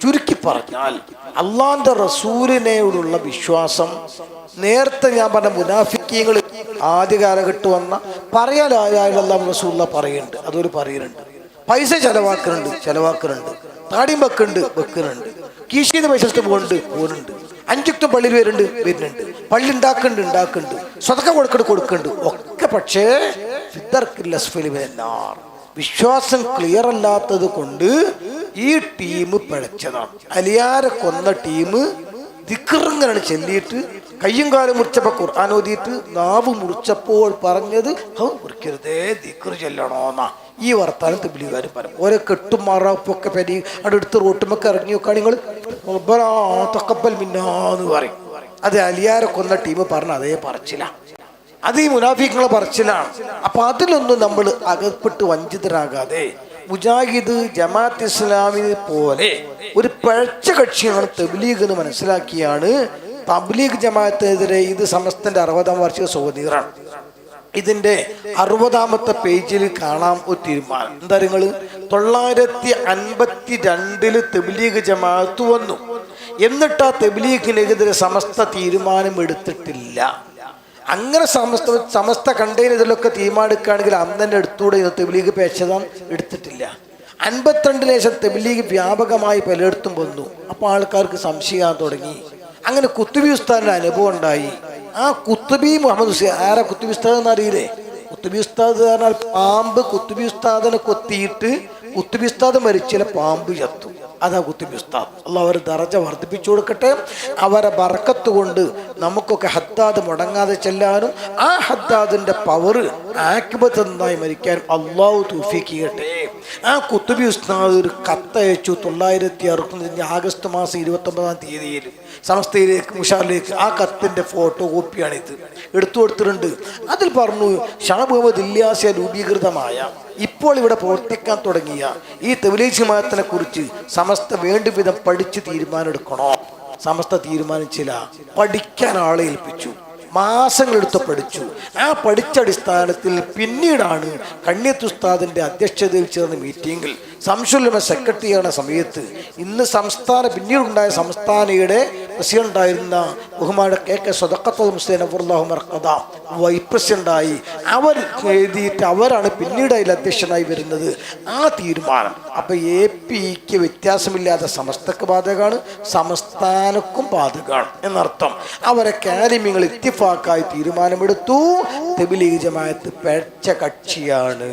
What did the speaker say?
ചുരുക്കി പറഞ്ഞാൽ അള്ളാന്റെ റസൂലിനോടുള്ള വിശ്വാസം നേരത്തെ ഞാൻ പറഞ്ഞ മുനാഫിക്കീങ്ങൾ ആദ്യ കാലഘട്ടം വന്ന പറയാലായാലും റസൂലുള്ള പറയുന്നുണ്ട്, അതൊരു പറയുന്നുണ്ട്. പൈസ ചെലവാക്കുന്നുണ്ട്, താടിയും വെക്കുന്നുണ്ട്, കീശീന്ന് പൈസ പോകുന്നുണ്ട്, 5 വക്ത് പള്ളിയിൽ വരുന്നുണ്ട്, പള്ളി ഉണ്ടാക്കുന്നുണ്ട്, സ്വതക്ക കൊടുക്കുന്നുണ്ട് ഒക്കെ. പക്ഷേ വിശ്വാസം ക്ലിയർ അല്ലാത്തത് കൊണ്ട് ഈ ടീം പിഴച്ചതാണ്. അലിയാരെ കൊന്ന ടീം ദിക്റിങ്ങനെ ചെല്ലിയിട്ട് കയ്യും കാലും മുറിച്ചപ്പോൾ ഖുർആൻ ഓതിയിട്ട് നാവ് മുറിച്ചപ്പോൾ പറഞ്ഞത് മുറിക്കരുതേ ദിക്ർ ചെല്ലണോന്നാ. ഈ വർത്താനം തബ്ലീഗുകാർ പറയും. ഓരോ കെട്ടും മാറാപ്പൊക്കെ പരി അടുത്ത് റോട്ടുമൊക്കെ ഇറങ്ങി നോക്കാൻ നിങ്ങൾ തഖബ്ബൽ മിന്നാന്ന് പറയും. അത് അലിയാരെ കൊന്ന ടീം പറഞ്ഞ അതേ പറച്ചില്ല, അത് ഈ മുനാഫിക്കുകളെ പറച്ചിലാണ്. അപ്പൊ അതിലൊന്നും നമ്മൾ അകപ്പെട്ട് വഞ്ചിതരാകാതെ മുജാഹിദ് ജമാഅത്ത് ഇസ്ലാമിനെ പോലെ ഒരു പഴച്ച കക്ഷിയാണ് തബ്ലീഗ് എന്ന് മനസ്സിലാക്കിയാണ് തബ്ലീഗ് ജമാഅത്തിനെതിരെ ഇത് സമസ്തന്റെ 60ാം വാർഷിക സോദീറാണ്. ഇതിന്റെ 60ാമത്തെ പേജിൽ കാണാം ഒരു തീരുമാനം. എന്താ നിങ്ങൾ 952 തബ്ലീഗ് ജമാഅത്ത് വന്നു, എന്നിട്ട് ആ തബ്ലീഗിനെതിരെ സമസ്ത തീരുമാനം എടുത്തിട്ടില്ല. അങ്ങനെ സമസ്ത കണ്ടതിന് ഇതിലൊക്കെ തീരുമാനിക്കുകയാണെങ്കിൽ അന്ന് തന്നെ എടുത്തുകൂടെ തബ്ലീഗ് പേശതാൻ എടുത്തിട്ടില്ല. 52 ശേഷം തബ്ലീഗ് വ്യാപകമായി പലയിടത്തും വന്നു. അപ്പോൾ ആൾക്കാർക്ക് സംശയം തുടങ്ങി. അങ്ങനെ കുത്തുബി ഉസ്താദിന്റെ അനുഭവം ഉണ്ടായി. ആ കുത്തുബി മുഹമ്മദ് ഹുസൈൻ ആരാ കുത്തുബി ഉസ്താദ് എന്നറിയില്ലേ? കുത്തുബി ഉസ്താദ് പറഞ്ഞാൽ പാമ്പ് കുത്തുബി ഉസ്താദിനെ കൊത്തിയിട്ട് കുത്തുബി ഉസ്താദ് മരിച്ചില്ല, പാമ്പ് ചത്തു. അതാ കുത്തുബി ഉസ്താദ്. അള്ളാഹു അവർ ദറജ വർദ്ധിപ്പിച്ചു കൊടുക്കട്ടെ. അവരെ ബർക്കത്ത് കൊണ്ട് നമുക്കൊക്കെ ഹദ്ദാദ് മുടങ്ങാതെ ചെല്ലാനും ആ ഹദ്ദാദിന്റെ പവർ ആക്കിബത്ത് നന്നായി മരിക്കാനും അള്ളാഹു തൗഫീഖ് ചെയ്യട്ടെ. ആ കുത്തുബി ഉസ്താദ് ഒരു കത്തയച്ചു 965 ആഗസ്റ്റ് മാസം 29-ാം തീയതിയിൽ സമസ്തയിലേക്ക് മുഷാറിലേക്ക്. ആ കത്തിന്റെ ഫോട്ടോ കോപ്പിയാണിത്, എടുത്തു കൊടുത്തിട്ടുണ്ട്. അതിൽ പറഞ്ഞു ഷാ മുഹമ്മദ് ഇല്യാസിയ രൂപീകൃതമായ ഇപ്പോൾ ഇവിടെ പ്രവർത്തിക്കാൻ തുടങ്ങിയ ഈ തബ്ലീഗ് ജമാഅത്തിനെ കുറിച്ച് സമസ്ത വേണ്ട വിധം പഠിച്ച് തീരുമാനമെടുക്കണോ. സമസ്ത തീരുമാനിച്ചില്ല, പഠിക്കാൻ ആളെ ഏൽപ്പിച്ചു. മാസങ്ങളെടുത്ത് പഠിച്ചു. ആ പഠിച്ച അടിസ്ഥാനത്തിൽ പിന്നീടാണ് കണ്ണിയത്ത് ഉസ്താദിന്റെ അധ്യക്ഷതയിൽ ചേർന്ന മീറ്റിംഗിൽ സംശുലമ സെക്രട്ടറിയാണ് സമയത്ത് ഇന്ന് പിന്നീടുണ്ടായ സംസ്ഥാനയുടെ പ്രസിഡന്റായിരുന്ന ബഹുമാന KK സ്വതക്കത്തുൽ മുസ്ലിം നഫറുല്ലാഹു മർഖദ വൈസ് പ്രസിഡന്റായി അവർ എഴുതിയിട്ട് അവരാണ് പിന്നീട് അതിൽ അധ്യക്ഷനായി വരുന്നത്. ആ തീരുമാനം അപ്പൊ APക്ക് വ്യത്യാസമില്ലാതെ സമസ്തക്ക് ബാധകമാണ്, സംസ്ഥാനക്കും ബാധകമാണ് എന്നർത്ഥം. അവരെ കാലിമ്യങ്ങൾ ഇത്തിഫാക്കായി തീരുമാനമെടുത്തു. തബ്ലീഗ് ജമാഅത്ത് പിഴച്ച കക്ഷിയാണ്.